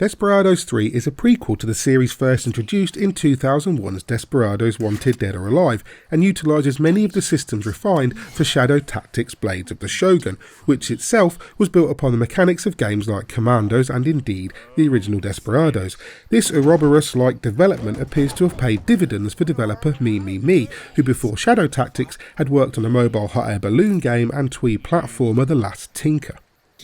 Desperados 3 is a prequel to the series first introduced in 2001's Desperados Wanted Dead or Alive, and utilises many of the systems refined for Shadow Tactics Blades of the Shogun, which itself was built upon the mechanics of games like Commandos and indeed the original Desperados. This Ouroboros-like development appears to have paid dividends for developer Me, who before Shadow Tactics had worked on a mobile hot air balloon game and twee platformer The Last Tinker.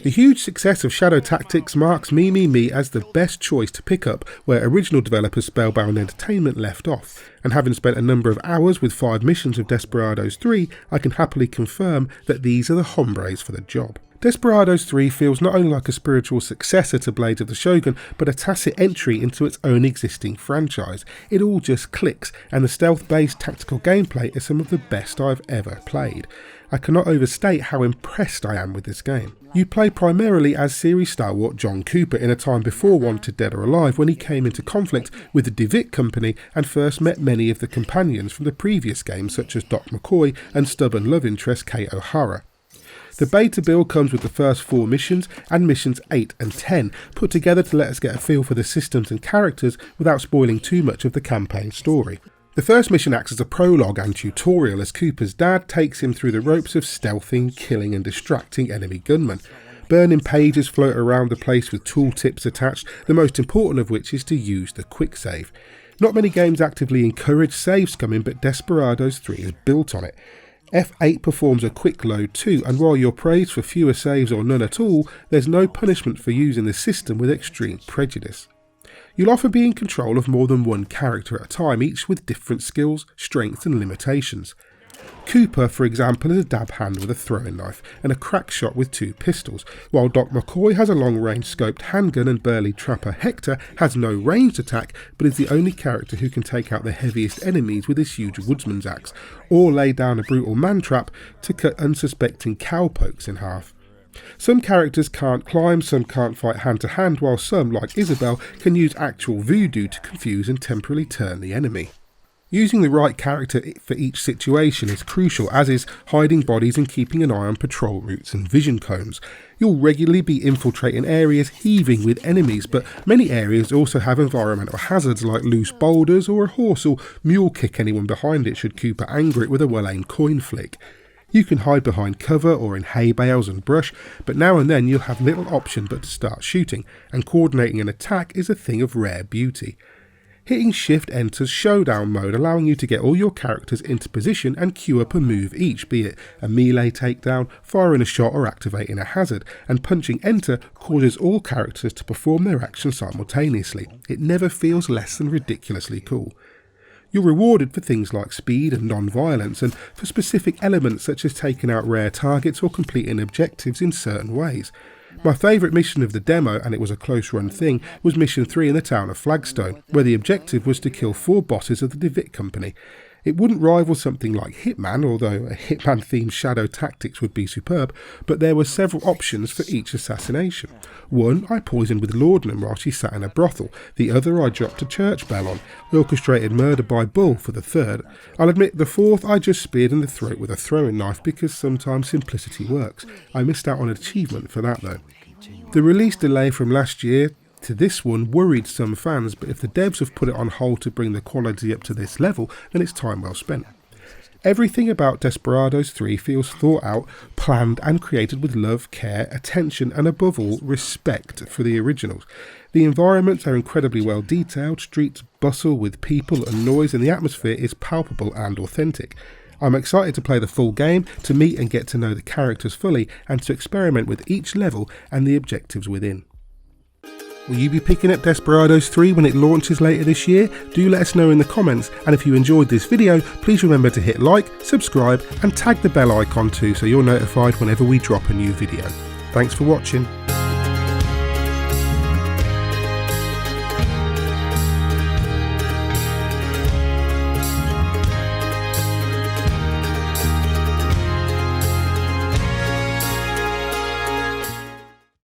The huge success of Shadow Tactics marks Me as the best choice to pick up where original developer Spellbound Entertainment left off, and having spent a number of hours with 5 missions of Desperados 3, I can happily confirm that these are the hombres for the job. Desperados 3 feels not only like a spiritual successor to Blades of the Shogun, but a tacit entry into its own existing franchise. It all just clicks, and the stealth-based tactical gameplay is some of the best I've ever played. I cannot overstate how impressed I am with this game. You play primarily as series stalwart John Cooper in a time before Wanted Dead or Alive, when he came into conflict with the DeWitt Company and first met many of the companions from the previous games such as Doc McCoy and stubborn love interest Kate O'Hara. The beta build comes with the first 4 missions and missions 8 and 10, put together to let us get a feel for the systems and characters without spoiling too much of the campaign story. The first mission acts as a prologue and tutorial as Cooper's dad takes him through the ropes of stealthing, killing and distracting enemy gunmen. Burning pages float around the place with tooltips attached, the most important of which is to use the quick save. Not many games actively encourage save scumming, but Desperados 3 is built on it. F8 performs a quick load too, and while you're praised for fewer saves or none at all, there's no punishment for using the system with extreme prejudice. You'll often be in control of more than one character at a time, each with different skills, strengths and limitations. Cooper, for example, is a dab hand with a throwing knife and a crack shot with 2 pistols, while Doc McCoy has a long-range scoped handgun and burly trapper Hector has no ranged attack but is the only character who can take out the heaviest enemies with his huge woodsman's axe, or lay down a brutal man-trap to cut unsuspecting cowpokes in half. Some characters can't climb, some can't fight hand to hand, while some, like Isabel, can use actual voodoo to confuse and temporarily turn the enemy. Using the right character for each situation is crucial, as is hiding bodies and keeping an eye on patrol routes and vision cones. You'll regularly be infiltrating areas heaving with enemies, but many areas also have environmental hazards like loose boulders, or a horse or mule kick anyone behind it should Cooper anger it with a well-aimed coin flick. You can hide behind cover or in hay bales and brush, but now and then you'll have little option but to start shooting, and coordinating an attack is a thing of rare beauty. Hitting shift enters showdown mode, allowing you to get all your characters into position and queue up a move each, be it a melee takedown, firing a shot or activating a hazard, and punching enter causes all characters to perform their actions simultaneously. It never feels less than ridiculously cool. You're rewarded for things like speed and non-violence, and for specific elements such as taking out rare targets or completing objectives in certain ways. My favourite mission of the demo, and it was a close run thing, was mission 3 in the town of Flagstone, where the objective was to kill 4 bosses of the DeWitt Company. It wouldn't rival something like Hitman, although a Hitman-themed Shadow Tactics would be superb, but there were several options for each assassination. One I poisoned with laudanum while she sat in a brothel, the other I dropped a church bell on, I orchestrated murder by bull for the third. I'll admit the fourth I just speared in the throat with a throwing knife because sometimes simplicity works. I missed out on an achievement for that though. The release delay from last year to this one worried some fans, but if the devs have put it on hold to bring the quality up to this level, then it's time well spent. Everything about Desperados 3 feels thought out, planned and created with love, care, attention and above all, respect for the originals. The environments are incredibly well detailed, streets bustle with people and noise, and the atmosphere is palpable and authentic. I'm excited to play the full game, to meet and get to know the characters fully, and to experiment with each level and the objectives within. Will you be picking up Desperados 3 when it launches later this year? Do let us know in the comments, and if you enjoyed this video, please remember to hit like, subscribe and tag the bell icon too so you're notified whenever we drop a new video. Thanks for watching.